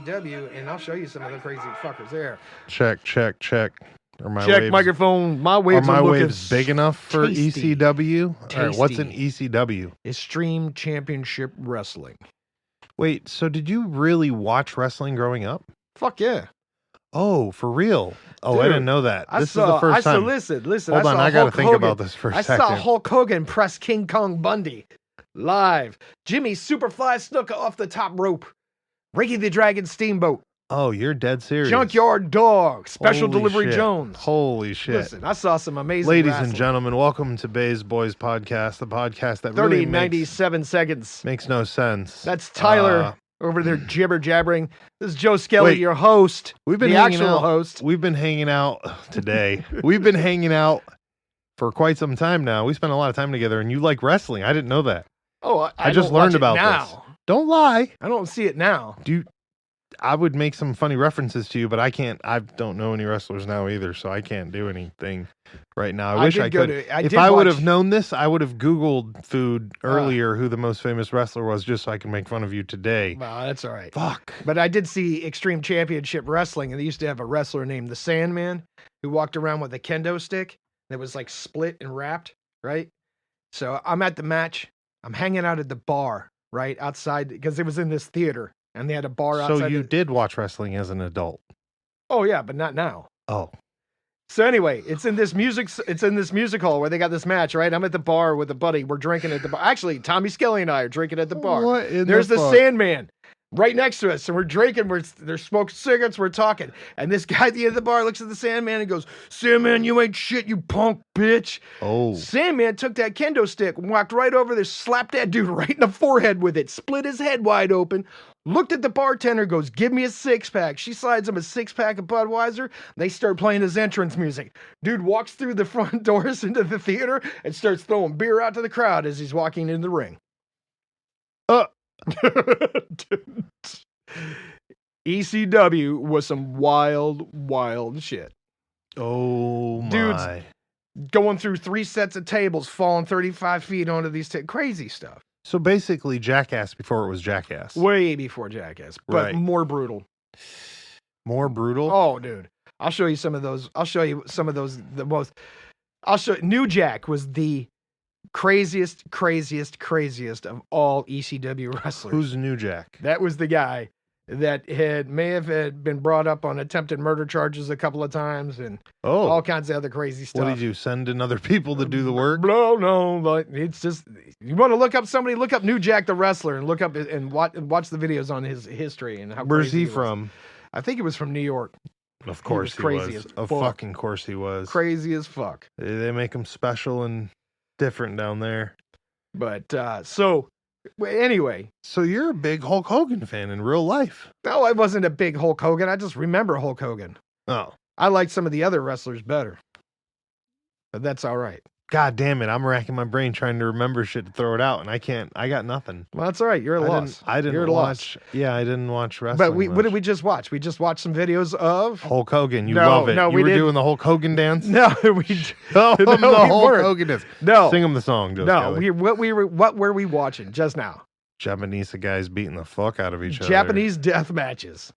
ECW, and I'll show you some of the crazy fuckers there. Check. Are my Check waves, microphone. My waves are my looking waves big enough for tasty. ECW? All right, what's an Tasty. ECW? Extreme Championship Wrestling. Wait, so did you really watch wrestling growing up? Fuck yeah. Oh, for real? Oh, Dude, I didn't know that. This is the first time. Listen. Hold on, I got to think about this for a second. I saw Hulk Hogan press King Kong Bundy live. Jimmy Superfly Snuka off the top rope. Ricky the Dragon Steamboat. Oh, you're dead serious. Junkyard Dog. Special Holy Delivery shit. Jones. Holy shit. Listen, I saw some amazing Ladies wrestling. and gentlemen, welcome to Bay's Boys Podcast, the podcast that 30, really 97 seconds. makes no sense. That's Tyler over there jibber jabbering. This is Joe Skelly, your host. We've been the hanging actual out. host. We've been hanging out today. We've been hanging out for quite some time now. We spent a lot of time together, and you like wrestling. I didn't know that. Oh, I just learned about this. Don't lie. I don't see it now. I would make some funny references to you, but I can't. I don't know any wrestlers now either, so I can't do anything right now. I wish I could. If I would have known this, I would have Googled food earlier who the most famous wrestler was, just so I can make fun of you today. Well, that's all right. Fuck. But I did see Extreme Championship Wrestling, and they used to have a wrestler named the Sandman who walked around with a kendo stick that was like split and wrapped, right? So I'm at the match. I'm hanging out at the bar, right, outside, because it was in this theater. And they had a bar outside. So you did watch wrestling as an adult? Oh yeah, but not now. Oh. So anyway, it's in this music hall where they got this match, right? I'm at the bar with a buddy. We're drinking at the bar. Actually, Tommy Skelly and I are drinking at the bar. What in There's the fuck? Sandman right next to us. So we're drinking, they're smoking cigarettes, we're talking. And this guy at the end of the bar looks at the Sandman and goes, "Sandman, you ain't shit, you punk bitch." Oh. Sandman took that kendo stick, walked right over there, slapped that dude right in the forehead with it, split his head wide open, looked at the bartender, goes, "Give me a six-pack." She slides him a six-pack of Budweiser. They start playing his entrance music. Dude walks through the front doors into the theater and starts throwing beer out to the crowd as he's walking in the ring. ECW was some wild shit. Oh my. Dudes going through 3 sets of tables, falling 35 feet onto these crazy stuff. So basically Jackass before it was Jackass. Way before Jackass, but Right. more brutal. More brutal? Oh, dude. I'll show you some of those. New Jack was the craziest of all ECW wrestlers. Who's New Jack? That was the guy that may have been brought up on attempted murder charges a couple of times and all kinds of other crazy stuff. What did you send in other people to do the work? No, but it's just, you want to look up somebody, look up New Jack the wrestler and look up and watch the videos on his history and how. Where's crazy he from? I think he was from New York. Of course he crazy was. as Of fuck. fucking course he was. Crazy as fuck. They make him special and different down there. But anyway. So you're a big Hulk Hogan fan in real life? No, I wasn't a big Hulk Hogan. I just remember Hulk Hogan. Oh. I like some of the other wrestlers better. But that's all right. God damn it. I'm racking my brain trying to remember shit to throw it out, and I can't. I got nothing. Well, that's all right. You're a loss. I didn't You're a watch. loss. Yeah, I didn't watch wrestling. But what did we just watch? We just watched some videos of Hulk Hogan. You love it. No, you were doing the Hulk Hogan dance? No, the Hulk weren't. Hogan dance. No. Sing him the song, Joe Skelly. What were we watching just now? Japanese guys beating the fuck out of each other. Japanese death matches.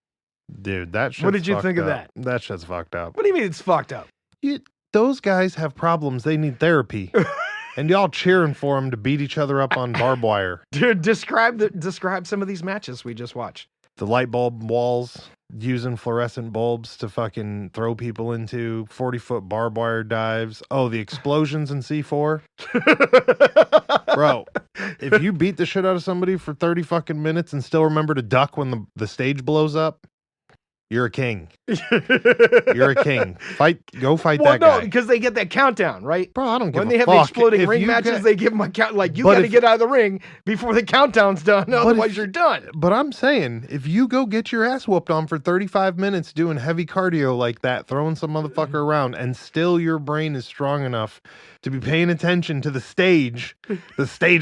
Dude, that shit's What did you think of up. that? That shit's fucked up. What do you mean it's fucked up? Those guys have problems. They need therapy. And y'all cheering for them to beat each other up on barbed wire. Dude, describe some of these matches we just watched. The light bulb walls, using fluorescent bulbs to fucking throw people into 40-foot barbed wire dives. Oh, the explosions in C4. Bro, if you beat the shit out of somebody for 30 fucking minutes and still remember to duck when the stage blows up, you're a king. You're a king. Go fight that guy. No, because they get that countdown, right? Bro, I don't give a fuck. When they have the exploding ring matches, they give them a count. Like, you got to get out of the ring before the countdown's done. Otherwise, you're done. But I'm saying, if you go get your ass whooped on for 35 minutes doing heavy cardio like that, throwing some motherfucker around, and still your brain is strong enough to be paying attention to the stage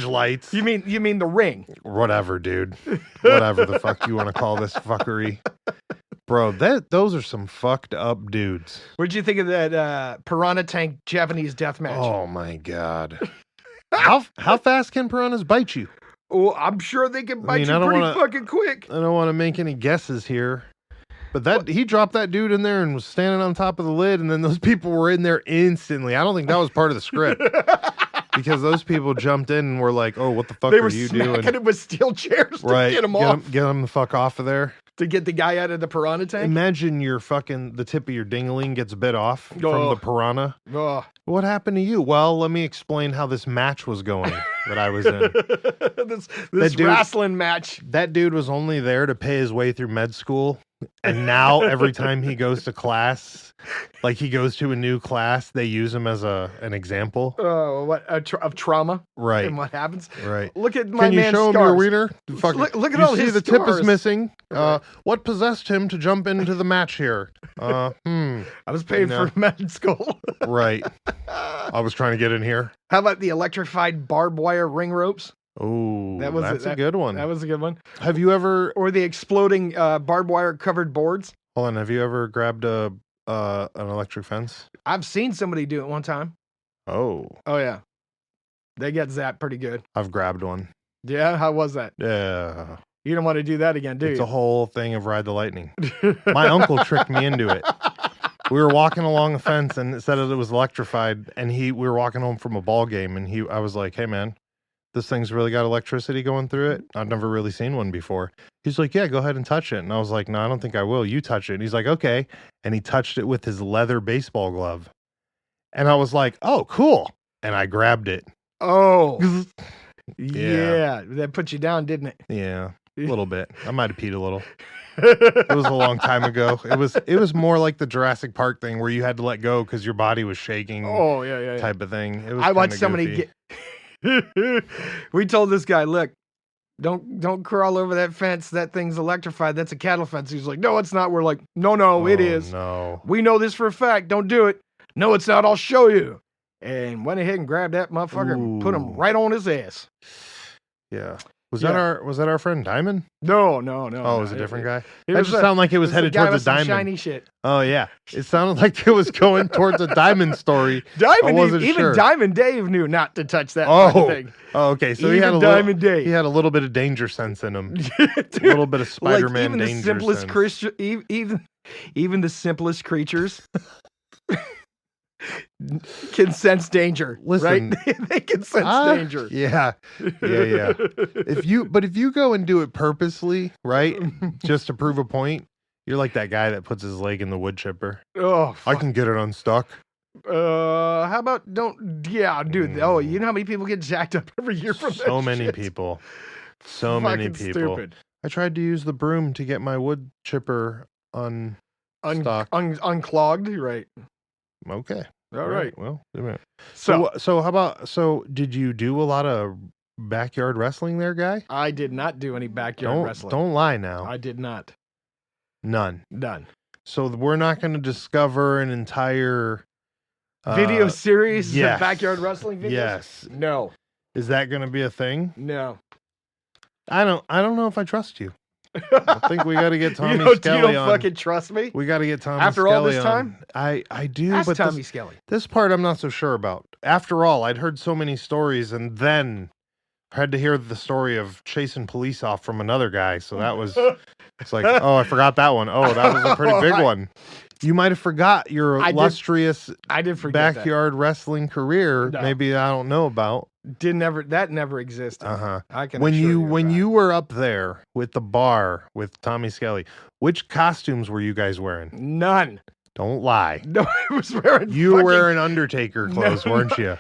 lights. You mean the ring? Whatever, dude. Whatever the fuck you want to call this fuckery. Bro, those are some fucked up dudes. What did you think of that Piranha Tank Japanese death match? Oh my god. How fast can piranhas bite you? Well, I'm sure they can bite you I don't pretty wanna- fucking quick. I don't want to make any guesses here. But he dropped that dude in there and was standing on top of the lid, and then those people were in there instantly. I don't think that was part of the script. Because those people jumped in and were like, "Oh, what the fuck They are were you smacking doing?" him with steel chairs to Right, get him off. Get him the fuck off of there. To get the guy out of the piranha tank. Imagine the tip of your dingling gets bit off from the piranha. Oh. What happened to you? Well, let me explain how this match was going that I was in. this wrestling match. That dude was only there to pay his way through med school. And now every time he goes to class, like he goes to a new class, they use him as an example. Oh, of trauma, right? And what happens? Right. Look at my Can you man's show him scars. your wiener? Look at all his the scars. tip is missing. Right. What possessed him to jump into the match here? I was paying for med school. Right. I was trying to get in here. How about the electrified barbed wire ring ropes? Oh, that's a good one. That was a good one. Have you ever... Or the exploding barbed wire covered boards? Hold on. Have you ever grabbed an electric fence? I've seen somebody do it one time. Oh. Oh, yeah. They get zapped pretty good. I've grabbed one. Yeah? How was that? Yeah. You don't want to do that again, do you? It's a whole thing of Ride the Lightning. My uncle tricked me into it. We were walking along a fence and it said it was electrified, and we were walking home from a ball game, and I was like, "Hey man, this thing's really got electricity going through it. I've never really seen one before." He's like, "Yeah, go ahead and touch it." And I was like, "No, I don't think I will. You touch it." And he's like, "Okay." And he touched it with his leather baseball glove. And I was like, "Oh, cool." And I grabbed it. Oh. Yeah. That put you down, didn't it? Yeah, a little bit. I might have peed a little. It was a long time ago. It was more like the Jurassic Park thing where you had to let go because your body was shaking. Oh, yeah. Type of thing. It was I watched somebody goofy. We told this guy, look, don't crawl over that fence. That thing's electrified. That's a cattle fence. He's like, no, it's not. We're like, no, it is. No. We know this for a fact. Don't do it. No, it's not. I'll show you. And went ahead and grabbed that motherfucker and put him right on his ass. Yeah. Was that our friend Diamond? No. Oh, it was a different guy? It That just sounded like it was headed towards a diamond. Shiny shit. Oh, yeah. It sounded like it was going towards a diamond story. Even Diamond Dave knew not to touch that thing. Oh, okay. So he had a little bit of danger sense in him. A little bit of Spider-Man danger sense. Even the simplest creatures can sense danger. Listen, right? They can sense danger. Yeah. If you go and do it purposely, right, just to prove a point, you're like that guy that puts his leg in the wood chipper. Oh, I can get it unstuck. How about dude. Oh, you know how many people get jacked up every year from that? So many people. So many people. Stupid. I tried to use the broom to get my wood chipper unclogged. Right. Okay. All right. Well, so how about, did you do a lot of backyard wrestling there, guy? I did not do any backyard wrestling. Don't lie now. I did not. None. So we're not going to discover an entire video series of backyard wrestling videos? Yes. No. Is that going to be a thing? No. I don't know if I trust you. I think we got to get Tommy Skelly on. You don't fucking trust me? We got to get Tommy After Skelly all this on. time? I do, Ask but Tommy Skelly. This part I'm not so sure about. After all, I'd heard so many stories, and then I had to hear the story of chasing police off from another guy. So that was, it's like, oh, I forgot that one. Oh, that was a pretty big one. You might have forgot your illustrious backyard wrestling career. No. Maybe I don't know about. That never existed. I can when you were up there with the bar with Tommy Skelly, which costumes were you guys wearing? None. Don't lie. No, I was wearing. You were wearing Undertaker clothes, weren't you?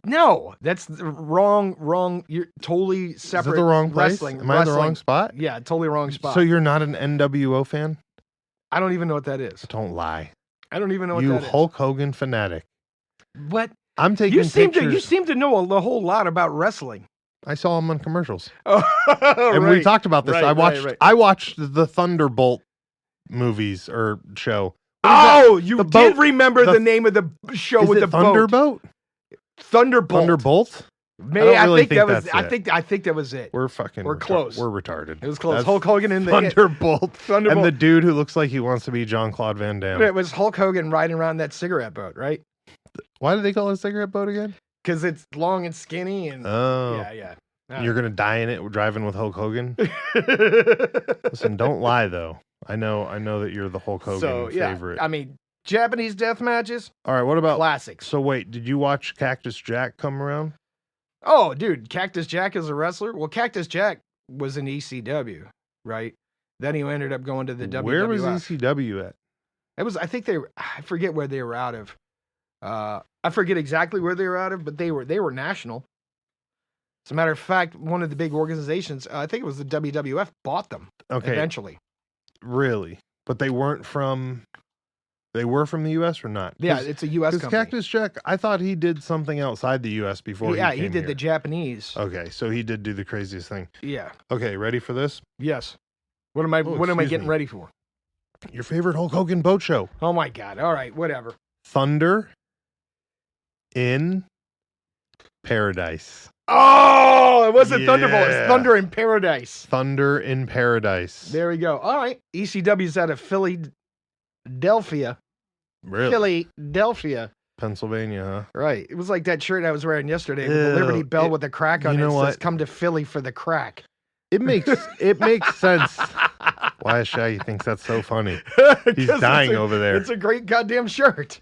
No, that's wrong. You're totally separate. Is it the wrong place? Wrestling. Am I in the wrong spot? Yeah, totally wrong spot. So you're not an NWO fan? I don't even know what that is. Don't lie. I don't even know what that is. You Hulk Hogan fanatic. What? I'm taking pictures. You seem to know a whole lot about wrestling. I saw him on commercials. And we talked about this. Right. I watched the Thunderbolt movies or show. You did remember the name of the show with the Thunderbolt? Thunderbolt? I think that was it. We're close. We're retarded. It was close. Hulk Hogan in the Thunderbolt. And the dude who looks like he wants to be Jean-Claude Van Damme. It was Hulk Hogan riding around that cigarette boat, right? Why did they call it a cigarette boat again? Because it's long and skinny and yeah. You're gonna die in it driving with Hulk Hogan. Listen, don't lie though. I know that you're the Hulk Hogan favorite. I mean, Japanese death matches. All right, what about classics? So wait, did you watch Cactus Jack come around? Oh, dude, Cactus Jack is a wrestler. Well, Cactus Jack was in ECW, right? Then he ended up going to the WWF. Where was ECW at? It was. I forget where they were out of. I forget exactly where they were out of, but they were national. As a matter of fact, one of the big organizations, I think it was the WWF, bought them. Okay. Eventually. Really? But they weren't from. They were from the U.S. or not? Yeah, it's a U.S. company. Cactus Jack, I thought he did something outside the U.S. before. Yeah, he did the Japanese. Okay, so he did do the craziest thing. Yeah. Okay, ready for this? Yes. What am I getting ready for? Your favorite Hulk Hogan boat show. Oh my God! All right, whatever. Thunder in Paradise. Oh, it wasn't Thunderbolt. It's Thunder in Paradise. Thunder in Paradise. There we go. All right. ECW's out of Philadelphia. Really? Philadelphia. Pennsylvania, huh? Right. It was like that shirt I was wearing yesterday with the Liberty Bell with the crack on it. It says, "Come to Philly for the crack." It makes sense. Why Shaggy thinks that's so funny. He's dying over there. It's a great goddamn shirt.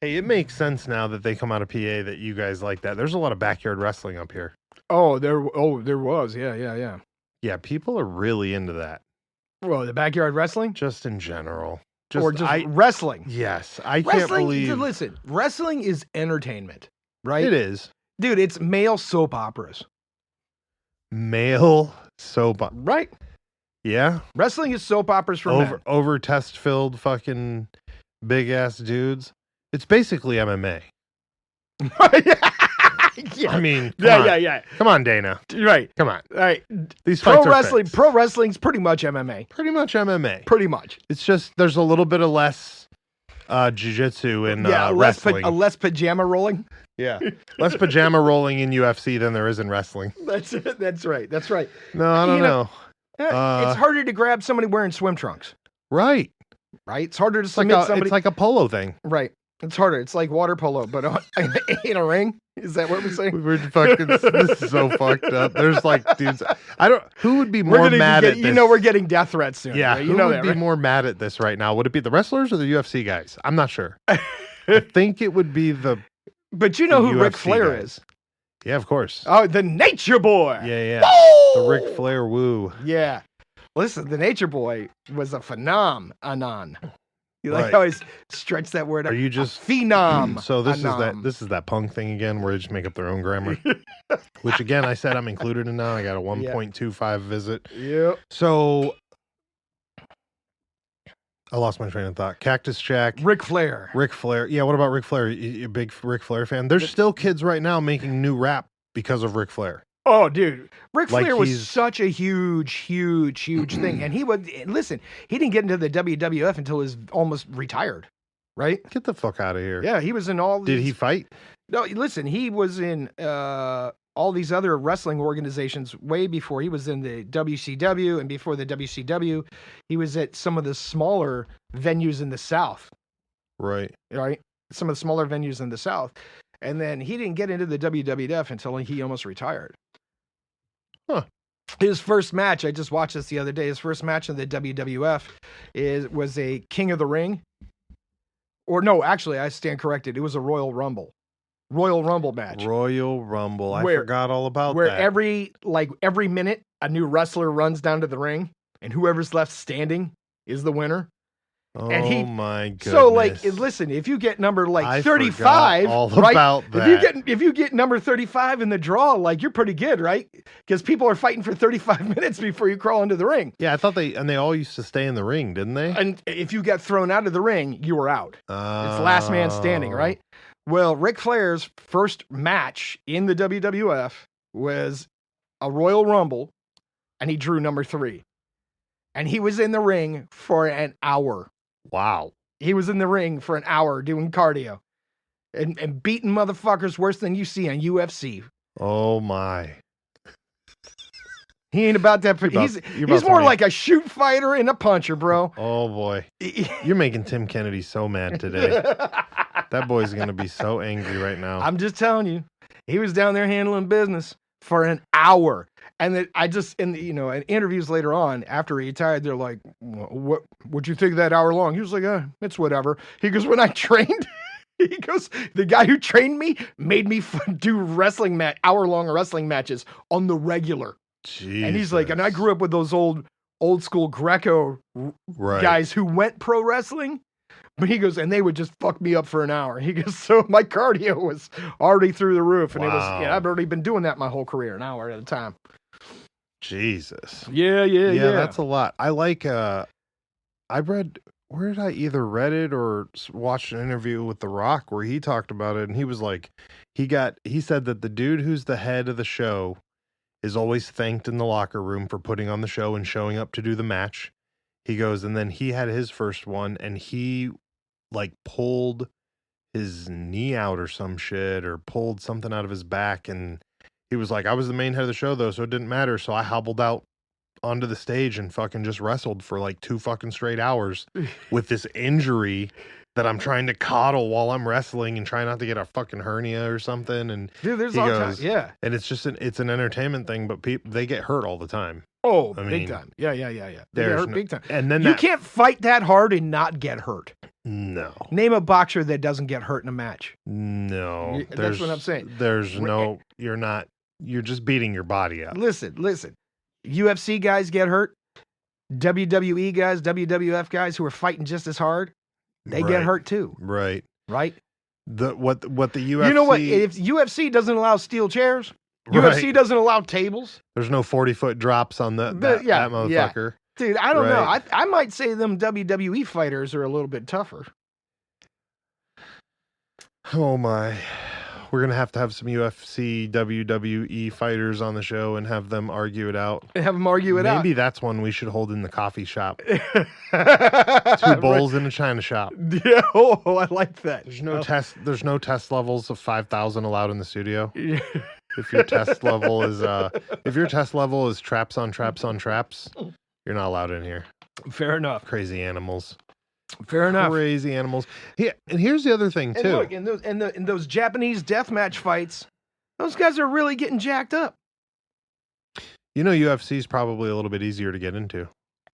Hey, it makes sense now that they come out of PA that you guys like that. There's a lot of backyard wrestling up here. Oh, there was. Yeah. Yeah, people are really into that. Well, the backyard wrestling? Just in general. Wrestling. Yes. I can't believe. Listen, wrestling is entertainment, right? It is. Dude, it's male soap operas. Male soap opera. Right. Yeah. Wrestling is soap operas for men. Over test filled fucking big ass dudes. It's basically MMA. Yeah. I mean, yeah. Come on, Dana. Right. Come on. All right. These fights are fixed. Pro wrestling's pretty much MMA. Pretty much MMA. Pretty much. It's just there's a little bit of less jiu-jitsu in wrestling. Less pajama rolling. Yeah. Less pajama rolling in UFC than there is in wrestling. That's it. That's right. No, I don't know. It's harder to grab somebody wearing swim trunks. Right. It's harder to submit somebody. It's like a polo thing. Right. It's harder. It's like water polo, but in a ring. Is that what we're saying? This is so fucked up. There's like dudes. Who would be more mad at this? You know we're getting death threats soon. Yeah. Right? Who would be more mad at this right now? Would it be the wrestlers or the UFC guys? I'm not sure. I think it would be the. But you know who Ric Flair is? Yeah, of course. Oh, the Nature Boy. Yeah. Woo! The Ric Flair woo. Yeah. Listen, the Nature Boy was a phenomenon. You Right. always stretch that word up. Are you just phenom? So this is that punk thing again, where they just make up their own grammar. Which again, I said I'm included in now. I got a 1.25 visit. Yep. So I lost my train of thought. Cactus Jack. Ric Flair. Yeah, what about Ric Flair? You a big Ric Flair fan? There's still kids right now making new rap because of Ric Flair. Oh, dude. Ric Flair was such a huge thing. And he didn't get into the WWF until he was almost retired, right? Get the fuck out of here. Yeah, he was in all these... Did he fight? No, listen, he was in all these other wrestling organizations way before. He was in the WCW, and before the WCW, he was at some of the smaller venues in the South. Right. Some of the smaller venues in the South. And then he didn't get into the WWF until he almost retired. Huh. His first match, I just watched this the other day, his first match in the WWF was a King of the Ring. Or no, actually, I stand corrected. It was a Royal Rumble. Royal Rumble match. Royal Rumble. I forgot all about that. Where every minute, a new wrestler runs down to the ring, and whoever's left standing is the winner. Oh my goodness. So listen, if you get number 35, about that. If you get number 35 in the draw, you're pretty good, right? Because people are fighting for 35 minutes before you crawl into the ring. Yeah, I thought they all used to stay in the ring, didn't they? And if you got thrown out of the ring, you were out. It's last man standing, right? Well, Ric Flair's first match in the WWF was a Royal Rumble, and he drew number 3. And he was in the ring for an hour. Wow. He was in the ring for an hour doing cardio and beating motherfuckers worse than you see on UFC. Oh my. He ain't about that. He's more like a shoot fighter and a puncher, bro. Oh boy. You're making Tim Kennedy so mad today. That boy's going to be so angry right now. I'm just telling you. He was down there handling business. for an hour. And then I just, in interviews later on, after he retired, they're like, what'd you think of that hour long? He was like, it's whatever. He goes, when I trained, he goes, the guy who trained me made me do hour-long wrestling matches on the regular. Jesus. And he's like, and I grew up with those old school Greco guys who went pro wrestling. But he goes, and they would just fuck me up for an hour. He goes, so my cardio was already through the roof. And it was, I've already been doing that my whole career, an hour at a time. Jesus. Yeah. That's a lot. I like, I read, where did I either read it or watched an interview with The Rock where he talked about it. And he was like, he said that the dude who's the head of the show is always thanked in the locker room for putting on the show and showing up to do the match. He goes, and then he had his first one and he like pulled his knee out or some shit or pulled something out of his back. And he was like, I was the main head of the show though, so it didn't matter. So I hobbled out onto the stage and fucking just wrestled for like 2 fucking straight hours with this injury that I'm trying to coddle while I'm wrestling and try not to get a fucking hernia or something. And dude, there's all kinds. Yeah. And it's just it's an entertainment thing, but they get hurt all the time. Oh, big time. Yeah. They get hurt big time. And then you can't fight that hard and not get hurt. No. Name a boxer that doesn't get hurt in a match. No. That's what I'm saying. You're just beating your body up. Listen. UFC guys get hurt. WWE guys, WWF guys who are fighting just as hard, they get hurt too. Right. Right? What the UFC... You know what? If UFC doesn't allow steel chairs, UFC doesn't allow tables. There's no 40-foot drops on that motherfucker. Yeah. Dude, I don't know. I might say them WWE fighters are a little bit tougher. Oh my. We're going to have some UFC, WWE fighters on the show and have them argue it out. Maybe that's one we should hold in the coffee shop. 2 bowls in a china shop. Yeah, I like that. There's no test levels of 5,000 allowed in the studio. Yeah. If your test level is traps on traps on traps, you're not allowed in here. Fair enough. Crazy animals. Fair enough. Crazy animals. Yeah, and here's the other thing too. Look, in those Japanese deathmatch fights, those guys are really getting jacked up. You know, UFC is probably a little bit easier to get into.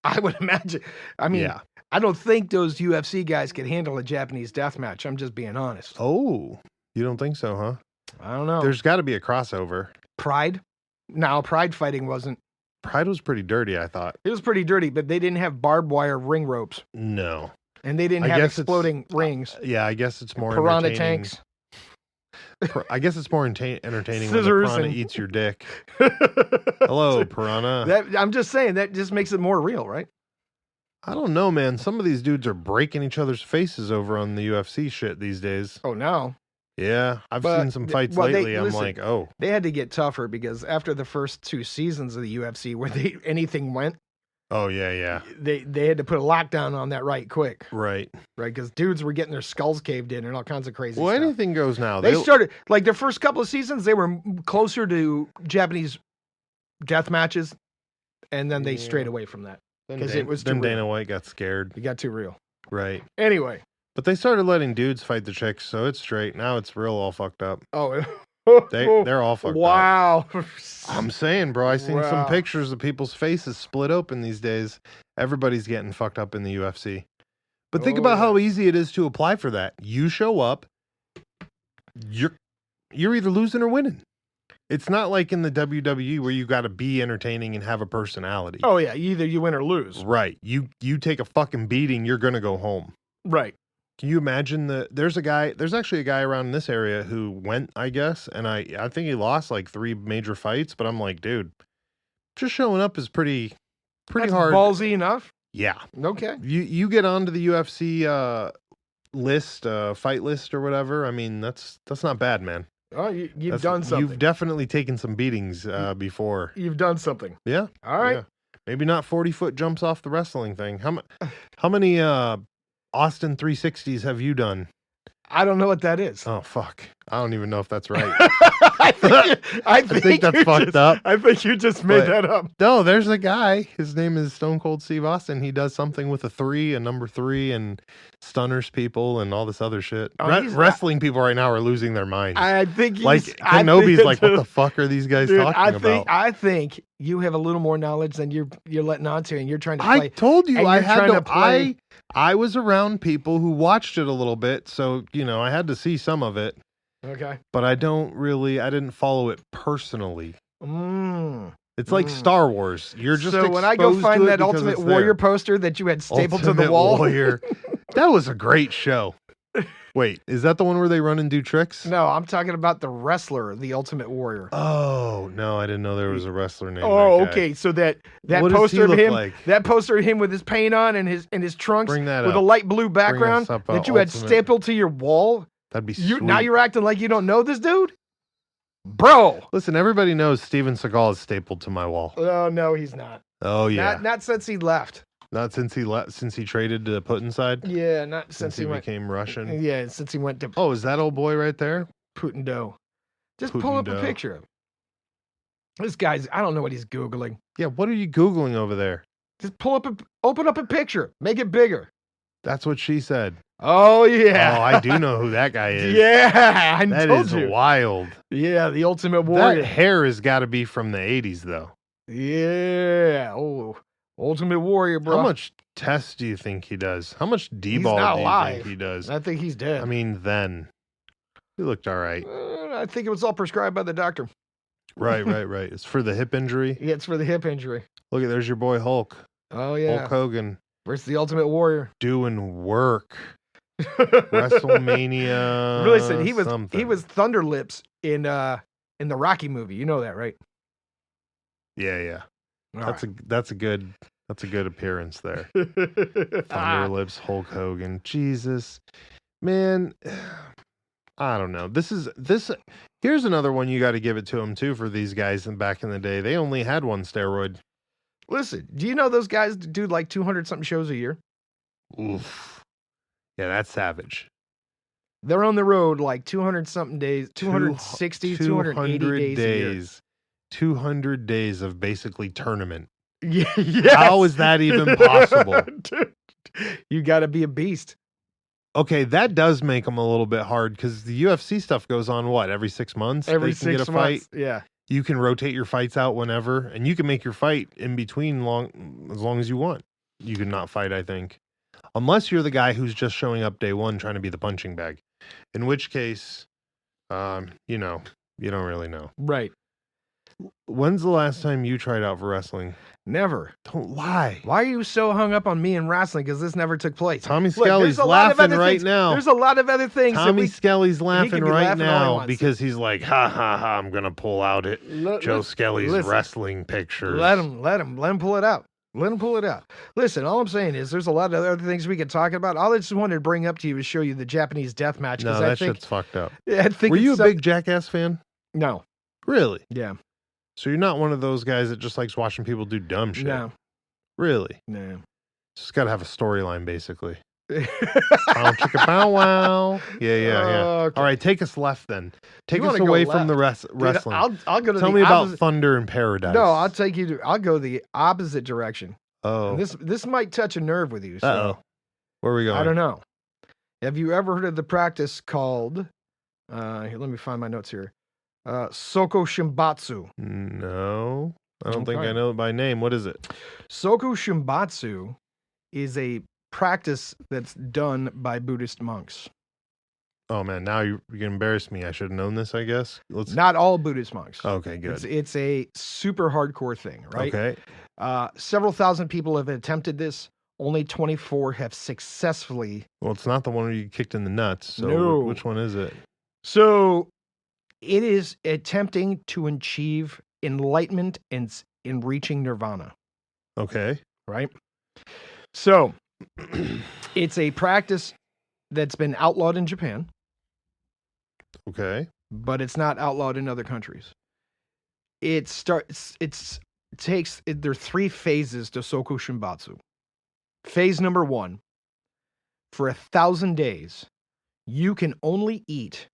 I would imagine. I mean, I don't think those UFC guys could handle a Japanese deathmatch. I'm just being honest. Oh, you don't think so, huh? I don't know. There's got to be a crossover. Pride? No, Pride fighting wasn't. Pride was pretty dirty, I thought. It was pretty dirty, but they didn't have barbed wire ring ropes. No. And they didn't have exploding rings. Yeah, I guess it's more piranha entertaining. tanks. I guess it's more entertaining when the piranha eats your dick. Hello, piranha. I'm just saying, that just makes it more real, right? I don't know, man. Some of these dudes are breaking each other's faces over on the UFC shit these days. Oh, no. Yeah, I've seen some fights lately. I'm like, oh. They had to get tougher because after the first 2 seasons of the UFC where anything went. Oh, yeah. They had to put a lockdown on that right quick. Right. Right, because dudes were getting their skulls caved in and all kinds of crazy stuff. Well, anything goes now. They started, like their first couple of seasons, they were closer to Japanese death matches, and then they strayed away from that. Because it was too real. Dana White got scared. It got too real. Right. Anyway. But they started letting dudes fight the chicks, so it's straight. Now it's real all fucked up. Oh, they're all fucked up. Wow. I'm saying, bro, I seen some pictures of people's faces split open these days. Everybody's getting fucked up in the UFC. But think about how easy it is to apply for that. You show up, you're either losing or winning. It's not like in the WWE where you got to be entertaining and have a personality. Oh yeah, either you win or lose. Right. You take a fucking beating, you're gonna go home. Right. Can you imagine there's actually a guy around in this area who went, I guess, and I think he lost like 3 major fights, but I'm like, dude, just showing up is pretty hard. Ballsy enough? Yeah. Okay. You get onto the UFC fight list or whatever. I mean, that's not bad, man. Oh, you've done something. You've definitely taken some beatings before. You've done something. Yeah. All right. Yeah. Maybe not 40-foot jumps off the wrestling thing. How many Austin 360s have you done? I don't know what that is. Oh, fuck. I don't even know if that's right. I think that's fucked up. I think you just made But- that up. No, there's a guy. His name is Stone Cold Steve Austin. He does something with a number 3, and stunners people and all this other shit. Oh, Wrestling people right now are losing their minds. I think Like Kenobi's like, what the fuck are these guys talking about? I think you have a little more knowledge than you're letting on to, and you're trying to play. I told you and I you're had trying to play. I was around people who watched it a little bit, so I had to see some of it. Okay. But I didn't follow it personally. It's like Mm. Star Wars. You're just so when I go exposed find to it that because Ultimate it's Warrior there. poster that you had stapled to the Ultimate wall. Warrior. That was a great show. Wait, is that the one where they run and do tricks? No, I'm talking about the wrestler, the Ultimate Warrior. Oh, no, I didn't know there was a wrestler named Oh, that guy. okay. So that What does he poster of look him, like? that poster of him with his paint on and his trunks Bring that with up. a light blue background up, that you had Ultimate. stapled to your wall. That'd be sweet. Now you're acting like you don't know this dude, bro. Listen, everybody knows Steven Seagal is stapled to my wall. Oh no, he's not. Oh yeah, Not since he left. not since he traded to Putin side. Yeah, not Since since he he went. became Russian. Yeah, since he went to Oh, is that old boy right there? Putin dough. Just pull up a Putin-do. picture of him. This guy's. I don't know what he's googling. Yeah, what are you googling over there? Just open up a picture, make it bigger. That's what she said. Oh yeah. Oh, I do know who that guy is. Yeah, I That told is you. wild. Yeah, the Ultimate Warrior. That hair has got to be from the 80s, though. Yeah. Oh, Ultimate Warrior, bro. How much test do you think he does? How much not D-ball do you alive. think he does? I think he's dead. I mean, then. He looked all right. I think it was all prescribed by the doctor. Right. It's for the hip injury. Yeah, it's for the hip injury. Look, there's your boy Hulk. Oh yeah. Hulk Hogan Where's the Ultimate Warrior? doing work. WrestleMania. Listen, he something. was Thunder Lips in the Rocky movie. You know that, right? Yeah. All That's a good appearance there. right. Thunder Lips, Hulk Hogan. Jesus. Man, I don't know. Here's another one you got to give it to them too for these guys back in the day. They only had one steroid. Listen, do you know those guys do like 200 something shows a year? Oof. Yeah, that's savage. They're on the road like 200 something days, 260, 280 days a year. 200 days of basically tournament. Yeah, How is that even possible? Dude, you got to be a beast. Okay, that does make them a little bit hard because the UFC stuff goes on every 6 months? Every They can get 6 a months. fight. Yeah. You can rotate your fights out whenever, and you can make your fight in between as long as you want. You can not fight, I think. Unless you're the guy who's just showing up day one trying to be the punching bag. In which case, you don't really know. Right. When's the last time you tried out for wrestling? Never. Don't lie. Why are you so hung up on me and wrestling? Because this never took place. Tommy Look, Skelly's there's a lot of laughing other right things- now. There's a lot of other things. that Tommy we- Skelly's laughing could be right laughing all he now wants. because he's like, ha ha ha, I'm gonna pull out it. Joe Skelly's listen. wrestling pictures. Let him pull it out. Let him pull it out. Listen, all I'm saying is there's a lot of other things we could talk about. All I just wanted to bring up to you is show you the Japanese death match. No, that shit's fucked up. I think Were you a it's big Jackass fan? No. Really? Yeah. So you're not one of those guys that just likes watching people do dumb shit? No. Really? No. Just got to have a storyline, basically. Bow, chicka, bow, wow. Yeah. Okay. All right, take us left then. Take You us wanna go away from the left. Dude, wrestling. I'll go to Tell the me about opposite. Thunder in Paradise. No, I'll go the opposite direction. Oh. And this might touch a nerve with you. So Uh-oh. Where are we going? I don't know. Have you ever heard of the practice called? Here, let me find my notes here. Soko Shimbatsu. No. I don't think Okay. I know it by name. What is it? Soko Shimbatsu is a practice that's done by Buddhist monks. Oh, man. Now you can embarrass me. I should have known this, I guess. Not all Buddhist monks. Okay, good. It's a super hardcore thing, right? Okay. Several thousand people have attempted this. Only 24 have successfully. Well, it's not the one where you kicked in the nuts. So No. which one is it? So it is attempting to achieve enlightenment and in reaching nirvana, Okay. right? So it's a practice that's been outlawed in Japan, Okay. but it's not outlawed in other countries. There are 3 phases to Soku Shimbatsu. Phase number 1, for 1,000 days, you can only eat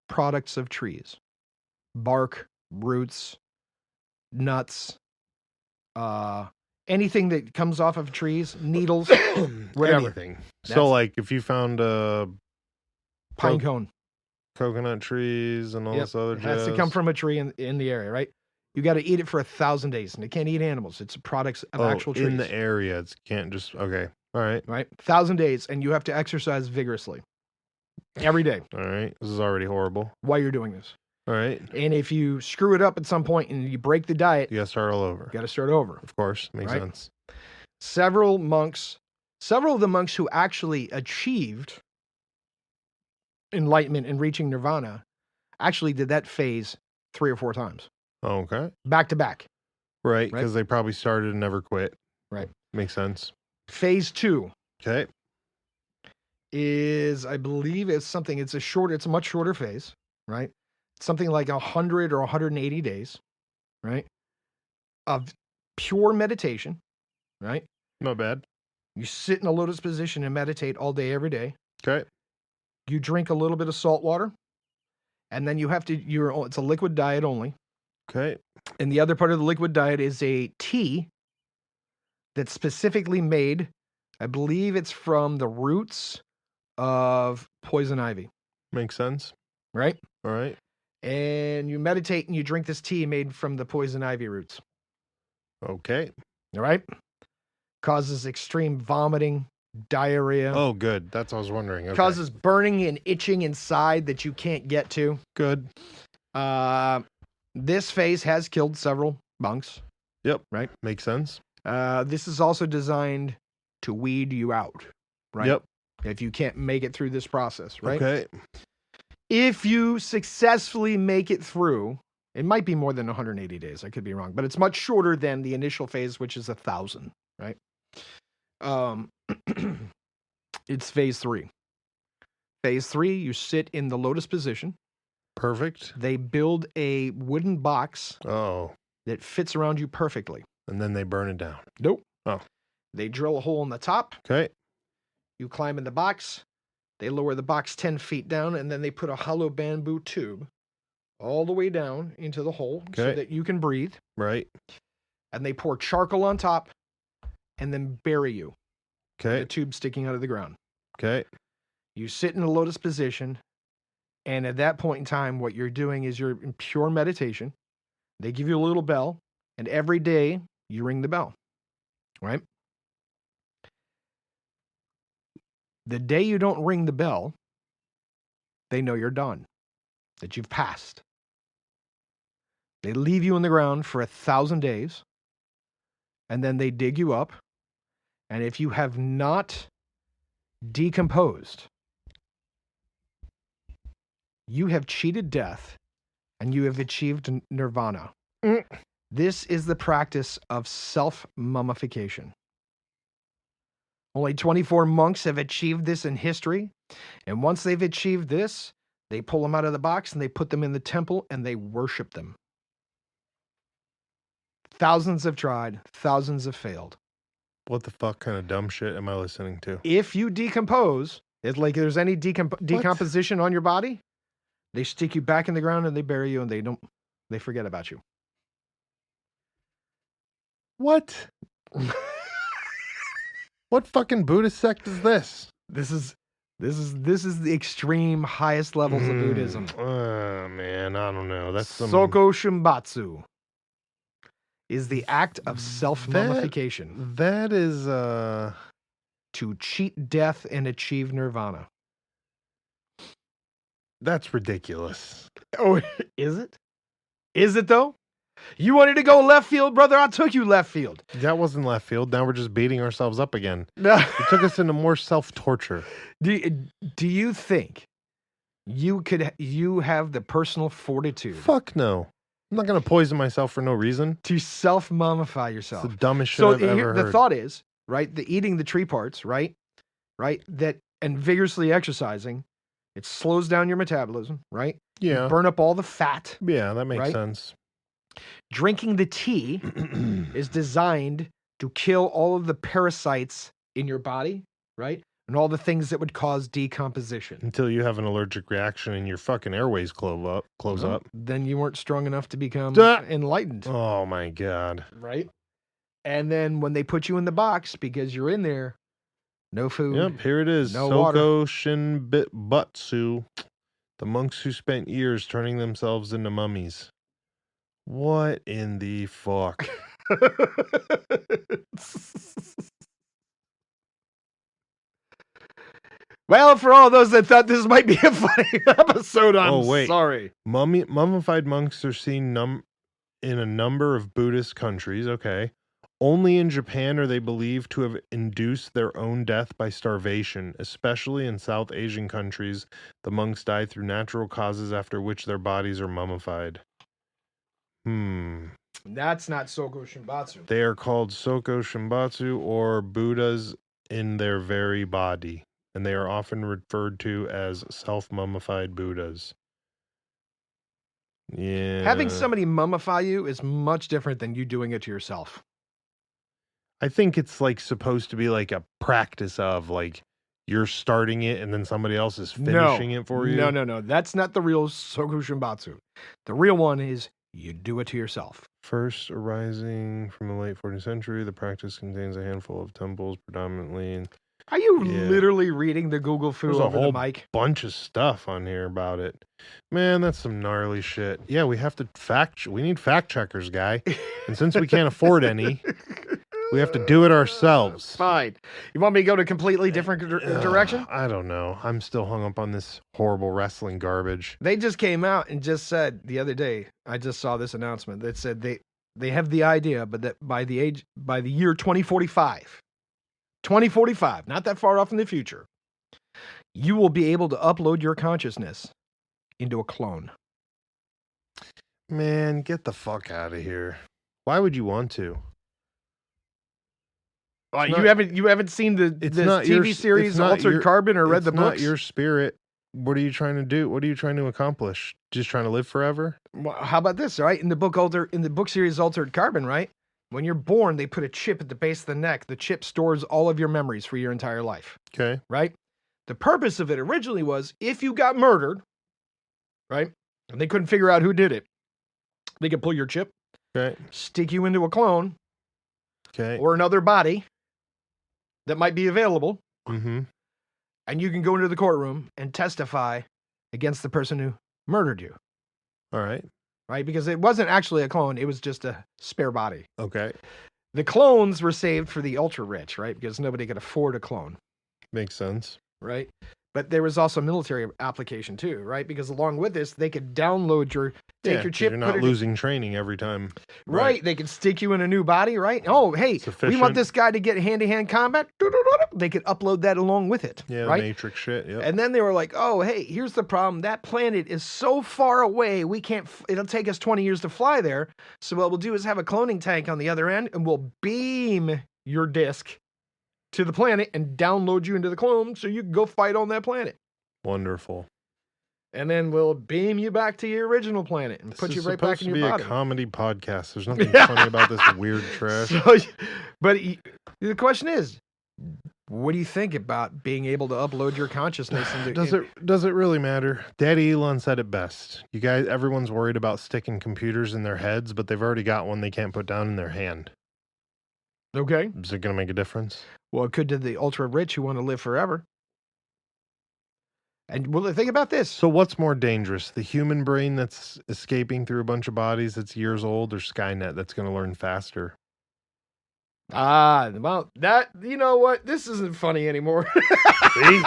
products of trees, bark, roots, nuts, anything that comes off of trees, needles, whatever. Anything. So, like, if you found pine cone, coconut trees and all this other it has to come from a tree in the area, right? You got to eat it for 1,000 days, and it can't eat animals. It's products of actual trees. In the area. It can't just, okay. All right. Right? 1,000 days, and you have to exercise vigorously every day. All right. This is already horrible. While you're doing this. All right. And if you screw it up at some point and you break the diet, you got to start all over. Got to start over. Of course. Makes sense. Several of the monks who actually achieved enlightenment and reaching nirvana actually did that phase 3 or 4 times. Okay. Back to back. Right, because they probably started and never quit. Right. Makes sense. Phase 2. Okay. Is, I believe it's a much shorter phase, right? Something like 100 or 180 days, right? Of pure meditation, right? Not bad. You sit in a lotus position and meditate all day, every day. Okay. You drink a little bit of salt water, and then it's a liquid diet only. Okay. And the other part of the liquid diet is a tea that's specifically made, I believe it's from the roots of poison ivy. Makes sense. Right? All right. And you meditate and you drink this tea made from the poison ivy roots. Okay. All right? Causes extreme vomiting, diarrhea. Oh, good. That's what I was wondering. Okay. Causes burning and itching inside that you can't get to. Good. This phase has killed several monks. Yep. Right? Makes sense. This is also designed to weed you out. Right? Yep. If you can't make it through this process, right? Okay. If you successfully make it through, it might be more than 180 days. I could be wrong, but it's much shorter than the initial phase, which is 1,000, right? It's phase 3. Phase 3, you sit in the lotus position. Perfect. They build a wooden box that fits around you perfectly. And then they burn it down. Nope. Oh. They drill a hole in the top. Okay. You climb in the box. They lower the box 10 feet down, and then they put a hollow bamboo tube all the way down into the hole so that you can breathe. Right. And they pour charcoal on top and then bury you. Okay. The tube sticking out of the ground. Okay. You sit in a lotus position, and at that point in time, what you're doing is you're in pure meditation. They give you a little bell, and every day you ring the bell. Right? The day you don't ring the bell, they know you're done, that you've passed. They leave you in the ground for 1,000 days, and then they dig you up. And if you have not decomposed, you have cheated death, and you have achieved nirvana. This is the practice of self-mummification. Only 24 monks have achieved this in history. And once they've achieved this, they pull them out of the box and they put them in the temple and they worship them. Thousands have tried, thousands have failed. What the fuck kind of dumb shit am I listening to? If you decompose, if like there's any decomposition on your body, they stick you back in the ground and they bury you and they forget about you. What? What fucking Buddhist sect is this? This is the extreme highest levels of Buddhism. Oh man, I don't know. That's some Soko Shumbatsu is the act of self-mummification. That is to cheat death and achieve nirvana. That's ridiculous. Oh, is it? Is it though? You wanted to go left field, brother? I took you left field. That wasn't left field. Now we're just beating ourselves up again. No. It took us into more self-torture. Do you think you have the personal fortitude? Fuck no. I'm not going to poison myself for no reason. To self-mummify yourself. It's the dumbest shit I've ever heard. The thought is, right, eating the tree parts, right, and vigorously exercising, it slows down your metabolism, right? Yeah. You burn up all the fat. Yeah, that makes sense. Drinking the tea is designed to kill all of the parasites in your body, right? and all the things that would cause decomposition. Until you have an allergic reaction and your fucking airways close up. Then you weren't strong enough to become enlightened. Oh my God. Right? And then when they put you in the box, because you're in there, no food. Yep, here it is. No Soko water. Shinbutsu. The monks who spent years turning themselves into mummies. What in the fuck? Well, for all those that thought this might be a funny episode, I'm sorry. Mummified monks are seen in a number of Buddhist countries. Okay. Only in Japan are they believed to have induced their own death by starvation, especially in South Asian countries. The monks die through natural causes after which their bodies are mummified. That's not Soko Shinbutsu. They are called Soko Shinbutsu, or Buddhas in their very body, and they are often referred to as self-mummified Buddhas. Yeah. Having somebody mummify you is much different than you doing it to yourself. I think it's like supposed to be like a practice of like you're starting it and then somebody else is finishing it for you. No. That's not the real Soko Shinbutsu. The real one is you do it to yourself. First arising from the late 14th century, the practice contains a handful of temples predominantly. Are you literally reading the Google foo over the mic? There's a whole bunch of stuff on here about it. Man, that's some gnarly shit. Yeah, we have to we need fact checkers, guy. And since we can't afford any, we have to do it ourselves. Fine. You want me to go to a completely different direction? I don't know. I'm still hung up on this horrible wrestling garbage. They just came out and just said the other day, I just saw this announcement that said they have the idea, but that by the year 2045, not that far off in the future, you will be able to upload your consciousness into a clone. Man, get the fuck out of here. Why would you want to? You haven't seen the TV series Altered Carbon or read the books? It's not your spirit. What are you trying to do? What are you trying to accomplish? Just trying to live forever? Well, how about this, right? In the book series Altered Carbon, right? When you're born, they put a chip at the base of the neck. The chip stores all of your memories for your entire life. Okay. Right? The purpose of it originally was if you got murdered, right? And they couldn't figure out who did it. They could pull your chip, okay, stick you into a clone, okay, or another body that might be available, mm-hmm, and you can go into the courtroom and testify against the person who murdered you. All right. Right? Because it wasn't actually a clone. It was just a spare body. Okay. The clones were saved for the ultra rich, right? Because nobody could afford a clone. Makes sense. Right? But there was also a military application too, right? Because along with this, they could download take your chip. You're not losing training every time. Right. They could stick you in a new body, right? Oh, hey, we want this guy to get hand-to-hand combat. They could upload that along with it. Yeah, right? Matrix shit. Yeah. And then they were like, oh, hey, here's the problem. That planet is so far away, it'll take us 20 years to fly there. So what we'll do is have a cloning tank on the other end, and we'll beam your disc to the planet and download you into the clone so you can go fight on that planet. Wonderful. And then we'll beam you back to your original planet and put you right back in your body. This is supposed to be a comedy podcast. There's nothing funny about this weird trash. But the question is, what do you think about being able to upload your consciousness into? Does it really matter? Daddy Elon said it best. You guys, everyone's worried about sticking computers in their heads, but they've already got one they can't put down in their hand. Okay. Is it going to make a difference? Well, it could to the ultra rich who want to live forever. And well, think about this. So what's more dangerous? The human brain that's escaping through a bunch of bodies that's years old, or Skynet that's going to learn faster? Well, you know what? This isn't funny anymore. See?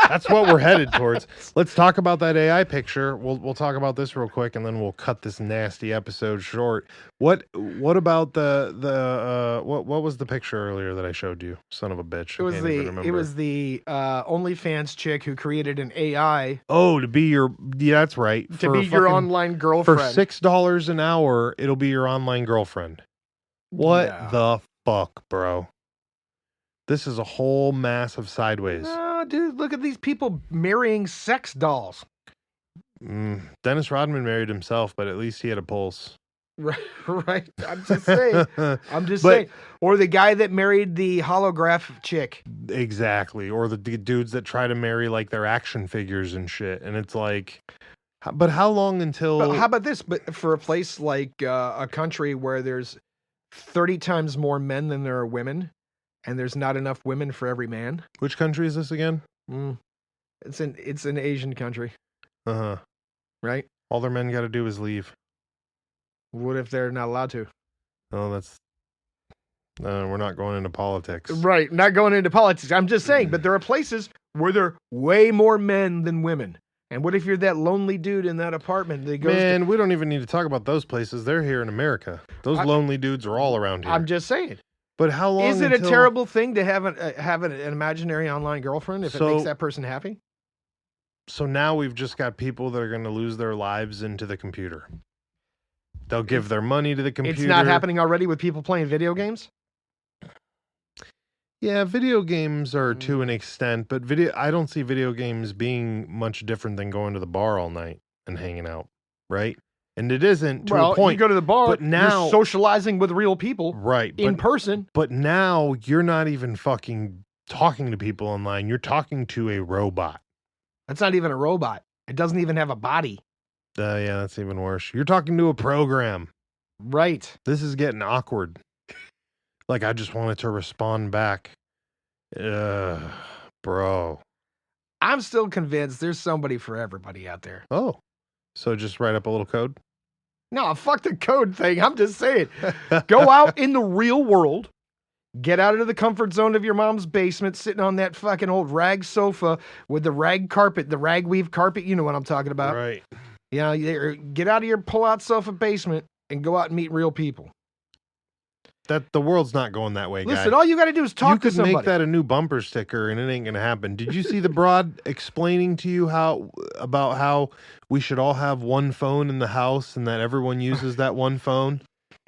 That's what we're headed towards. Let's talk about that AI picture. We'll talk about this real quick, and then we'll cut this nasty episode short. What about what was the picture earlier that I showed you? Son of a bitch. It was the OnlyFans chick who created an AI. Oh, to be that's right. To be your online girlfriend. For $6 an hour, it'll be your online girlfriend. What the fuck, bro? This is a whole massive sideways. Oh, dude, look at these people marrying sex dolls. Dennis Rodman married himself, but at least he had a pulse. Right. I'm just saying. I'm just But- saying. Or the guy that married the holograph chick. Exactly. Or the dudes that try to marry like their action figures and shit. And it's like, but how long until? But how about this? But for a place like a country where there's 30 times more men than there are women, and there's not enough women for every man. Which country is this again? It's an Asian country, Uh-huh. right? All their men got to do is leave. What if they're not allowed to? Oh, that's. We're not going into politics. Right, not going into politics. I'm just saying, but there are places where there are way more men than women. And what if you're that lonely dude in that apartment that goes Man, we don't even need to talk about those places. They're here in America. Those lonely dudes are all around here. I'm just saying. But how long Is it until... a terrible thing to have an imaginary online girlfriend if it makes that person happy? So now we've just got people that are going to lose their lives into the computer. They'll give their money to the computer. It's not happening already with people playing video games? Yeah, video games are to an extent, but I don't see video games being much different than going to the bar all night and hanging out, right? And it isn't to a point. You go to the bar, but now you're socializing with real people, right, in person. But now you're not even fucking talking to people online. You're talking to a robot. That's not even a robot. It doesn't even have a body. Yeah, that's even worse. You're talking to a program. Right. This is getting awkward. Like, I just wanted to respond back. Bro. I'm still convinced there's somebody for everybody out there. Oh. So just write up a little code? No, fuck the code thing. I'm just saying. Go out in the real world. Get out of the comfort zone of your mom's basement, sitting on that fucking old rag sofa with the rag carpet, the rag weave carpet. You know what I'm talking about. Right. You know, get out of your pull-out sofa basement and go out and meet real people. That the world's not going that way, guys. Listen, all you got to do is talk to somebody. You could make that a new bumper sticker, and it ain't going to happen. Did you see the broad explaining to you about how we should all have one phone in the house and that everyone uses that one phone?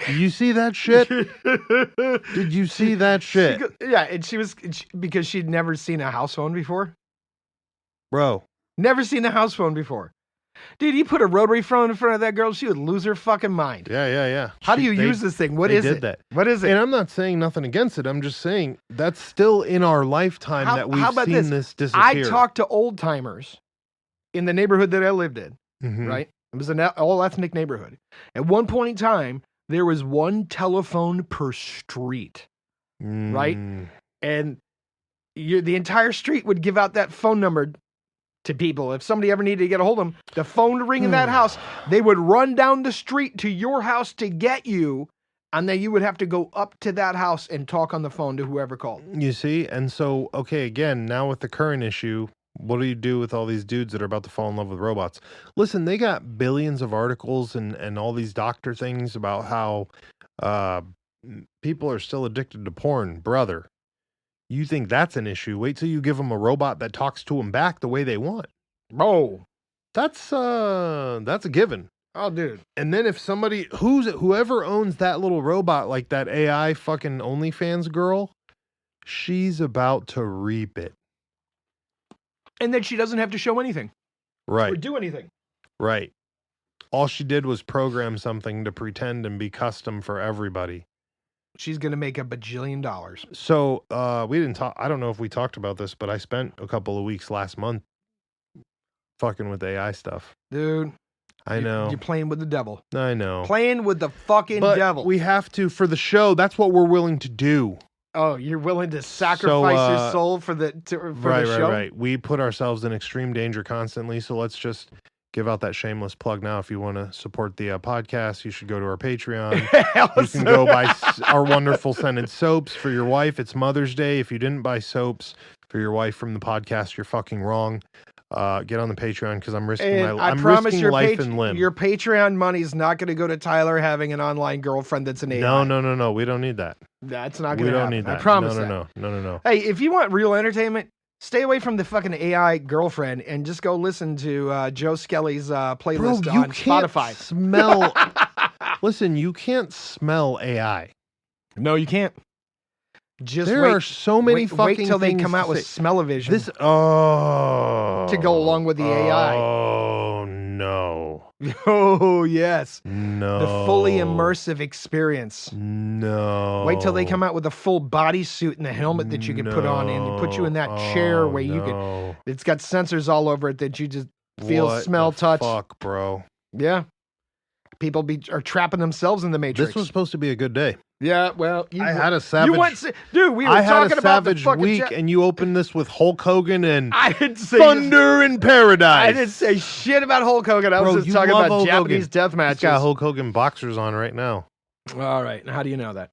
Did you see that shit? Did you see that shit? Yeah, and because she'd never seen a house phone before. Bro. Never seen a house phone before. Dude, you put a rotary phone in front of that girl, she would lose her fucking mind. Yeah. How do you use this thing? What is it? That. What is it? And I'm not saying nothing against it. I'm just saying that's still in our lifetime that we've seen this disappear. I talked to old timers in the neighborhood that I lived in, right? It was an all-ethnic neighborhood. At one point in time, there was one telephone per street, right? And the entire street would give out that phone number to people. If somebody ever needed to get a hold of them, the phone would ring in that house. They would run down the street to your house to get you, and then you would have to go up to that house and talk on the phone to whoever called. You see? And so, okay, again, now with the current issue, what do you do with all these dudes that are about to fall in love with robots? Listen, they got billions of articles and all these doctor things about how people are still addicted to porn. Brother, you think that's an issue? Wait till you give them a robot that talks to them back the way they want. Oh, that's a given. Oh, dude. And then if somebody whoever owns that little robot, like that AI fucking OnlyFans girl, she's about to reap it. And then she doesn't have to show anything. Right. Or do anything. Right. All she did was program something to pretend and be custom for everybody. She's going to make $1 bajillion. So, we didn't talk. I don't know if we talked about this, but I spent a couple of weeks last month fucking with AI stuff. Dude. I know. You're playing with the devil. I know. Playing with the fucking devil. We have to, for the show, that's what we're willing to do. Oh, you're willing to sacrifice your soul for the show? Right. We put ourselves in extreme danger constantly, so let's just give out that shameless plug now. If you want to support the podcast, you should go to our Patreon. You can go buy our wonderful scented soaps for your wife. It's Mother's Day. If you didn't buy soaps for your wife from the podcast, you're fucking wrong. Get on the Patreon because I'm risking risking life and limb. Your Patreon money is not going to go to Tyler having an online girlfriend that's an AI. No. We don't need that. That's not going to happen. We don't need that. I promise No. Hey, if you want real entertainment, stay away from the fucking AI girlfriend and just go listen to Joe Skelly's playlist on Spotify. Smell. Listen, you can't smell AI. No, you can't. Just there are so many fucking wait till they come out with smell-o-vision. To go along with the AI. Oh no. Oh, yes. No. The fully immersive experience. No. Wait till they come out with a full bodysuit and the helmet that you can put on and put you in that chair where you can. It's got sensors all over it that you just feel, smell, touch. Fuck, bro. Yeah. People are trapping themselves in the Matrix. This was supposed to be a good day. Yeah, well, I had a savage. Dude, we were talking about the fucking week, and you opened this with Hulk Hogan and I didn't say Thunder in Paradise. I didn't say shit about Hulk Hogan. I was just talking about Hulk Japanese death matches. He's got Hulk Hogan boxers on right now. All right. How do you know that?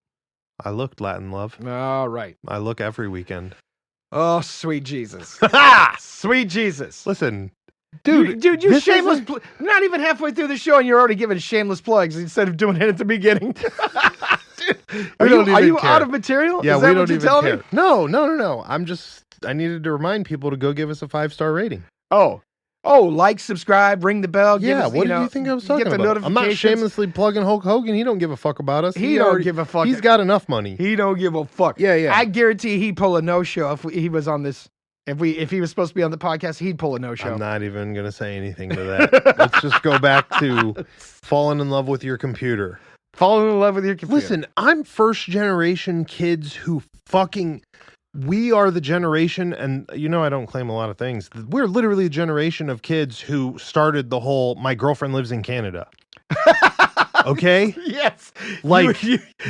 I looked, Latin love. All right. I look every weekend. Oh, sweet Jesus. Sweet Jesus. Listen. Dude, you shameless. Not even halfway through the show, and you're already giving shameless plugs instead of doing it at the beginning. Are you out of material? Yeah, Is that we what don't you even tell care. me? No. I needed to remind people to go give us a 5-star rating. Oh, like, subscribe, ring the bell. Yeah, what did you think I was talking about? I'm not shamelessly plugging Hulk Hogan. He don't give a fuck about us. He don't give a fuck. He's got enough money. He don't give a fuck. Yeah. I guarantee he'd pull a no-show if he was on this. If he was supposed to be on the podcast, he'd pull a no-show. I'm not even going to say anything to that. Let's just go back to falling in love with your computer. Falling in love with your computer. Listen, I'm first generation kids who we are the generation, and I don't claim a lot of things. We're literally a generation of kids who started the whole, my girlfriend lives in Canada. Okay? Yes. Like,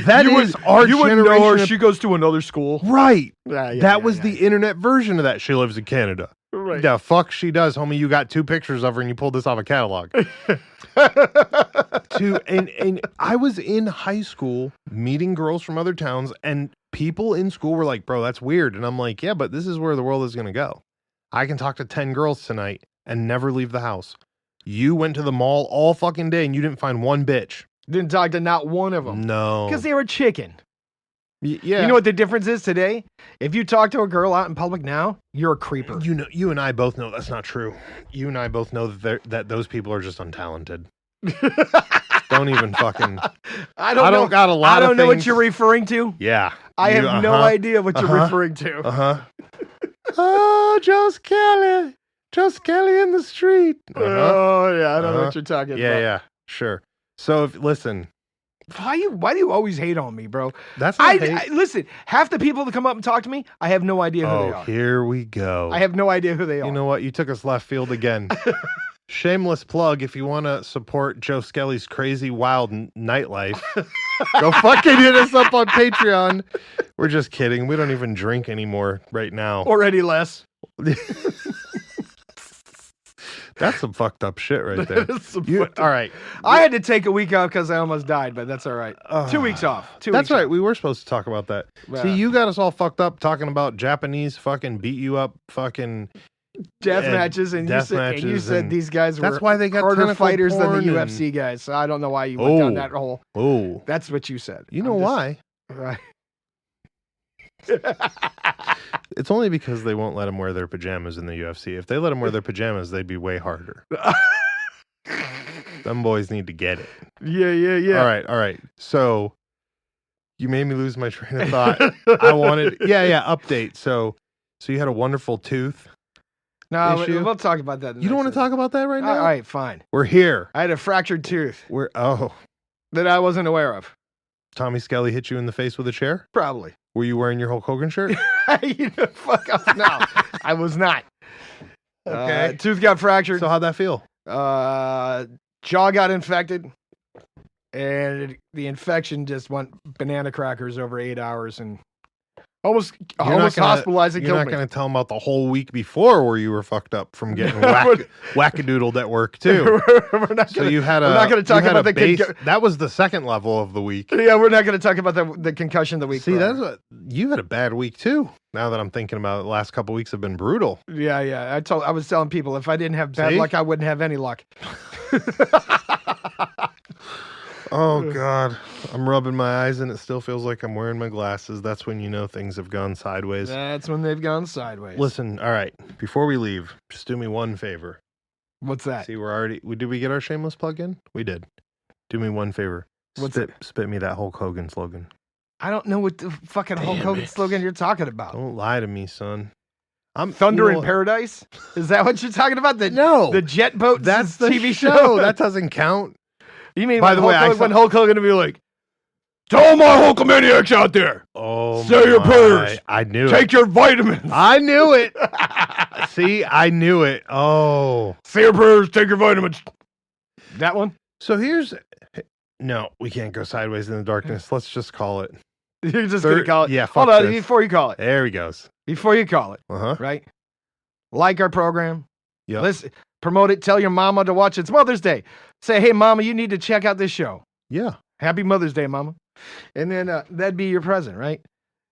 that is our generation. You wouldn't know her. She goes to another school. Right. That was the internet version of that. She lives in Canada. Right. The fuck she does, homie. You got 2 pictures of her and you pulled this off a catalog. And I was in high school meeting girls from other towns, and people in school were like, bro, that's weird. And I'm like, yeah, but this is where the world is going to go. I can talk to 10 girls tonight and never leave the house. You went to the mall all fucking day and you didn't find one bitch. Didn't talk to not one of them. No. Because they were chicken. Yeah. You know what the difference is today? If you talk to a girl out in public now, you're a creeper. You and I both know that's not true. You and I both know that those people are just untalented. Don't even fucking. I don't got a lot. I don't know what you're referring to. Yeah. I have no idea what you're referring to. Oh, Joe SKELLY. Joe SKELLY in the street. Oh, yeah. I don't know what you're talking about. Yeah. Sure. So, listen. Why do you always hate on me, bro? That's not hate. Listen, half the people that come up and talk to me, I have no idea who they are. Here we go. I have no idea who they are. You know what? You took us left field again. Shameless plug. If you want to support Joe SKELLY's crazy, wild nightlife, go fucking hit us up on Patreon. We're just kidding. We don't even drink anymore right now. Or any less. That's some fucked up shit right there. All right. I had to take a week off because I almost died, but that's all right. 2 weeks off. That's right. We were supposed to talk about that. See, you got us all fucked up talking about Japanese fucking beat you up fucking death matches, and you said these guys were why they got harder fighters than the UFC guys. So I don't know why you went down that hole. Oh, that's what you said. You know why? Right. It's only because they won't let them wear their pajamas in the UFC. If they let them wear their pajamas, they'd be way harder. Them boys need to get it. Yeah. All right. So you made me lose my train of thought. I wanted, update. So you had a wonderful tooth. No, we'll talk about that. You don't want to talk about that right now? All right, fine. We're here. I had a fractured tooth. That I wasn't aware of. Tommy SKELLY hit you in the face with a chair? Probably. Were you wearing your Hulk Hogan shirt? Fuck off. No, I was not. Okay. Tooth got fractured. So how'd that feel? Jaw got infected. And the infection just went banana crackers over 8 hours and almost hospitalized and killed me. You're not going to tell them about the whole week before where you were fucked up from getting wackadoodled at work too. We're not going to talk about that was the second level of the week. Yeah, we're not going to talk about the concussion the week. See, you had a bad week too. Now that I'm thinking about it, the last couple of weeks have been brutal. Yeah. I was telling people if I didn't have bad luck, I wouldn't have any luck. Oh, God. I'm rubbing my eyes and it still feels like I'm wearing my glasses. That's when you know things have gone sideways. That's when they've gone sideways. Listen, all right. Before we leave, just do me one favor. What's that? See, did we get our shameless plug in? We did. Do me one favor. Spit me that Hulk Hogan slogan. I don't know what the fucking Hulk Hogan slogan you're talking about. Don't lie to me, son. Thunder in Paradise? Is that what you're talking about? No. The jet boat That's the TV show. That doesn't count. You mean By the way, when Hulk Hogan to be like, to all my Hulkamaniacs out there, say your prayers. I knew it. Take your vitamins. I knew it. See, I knew it. Oh. Say your prayers, take your vitamins. That one? So no, we can't go sideways in the darkness. Let's just call it. You're just going to call it? Yeah, Hold on, before you call it. There he goes. Before you call it. Uh-huh. Right? Like our program. Yeah. Let's promote it. Tell your mama to watch it. It's Mother's Day. Say, hey, mama, you need to check out this show. Yeah. Happy Mother's Day, mama. And then that'd be your present, right?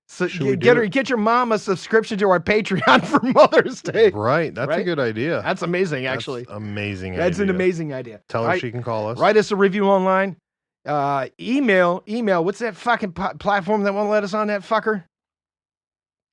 So get your mom a subscription to our Patreon for Mother's Day. Right. That's a good idea. That's amazing, actually. That's amazing. That's an amazing idea. Tell her she can call us. Write us a review online. Email. What's that fucking platform that won't let us on that fucker?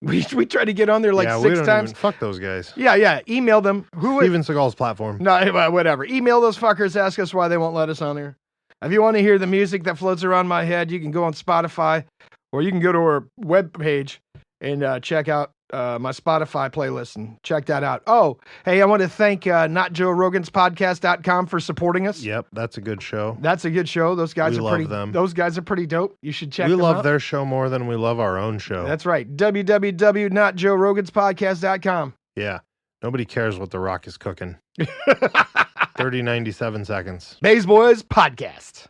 We tried to get on there like 6 times. Fuck those guys. Yeah. Email them. Steven Seagal's platform. No, whatever. Email those fuckers. Ask us why they won't let us on there. If you want to hear the music that floats around my head, you can go on Spotify, or you can go to our webpage and check out my Spotify playlist and check that out. Oh, hey, I want to thank NotJoeRogansPodcast.com for supporting us. Yep, that's a good show. That's a good show. Those guys love them. Those guys are pretty dope. You should check them out. We love their show more than we love our own show. That's right. www.NotJoeRogansPodcast.com. Yeah. Nobody cares what The Rock is cooking. 30, 97 seconds. Bays Boys Podcast.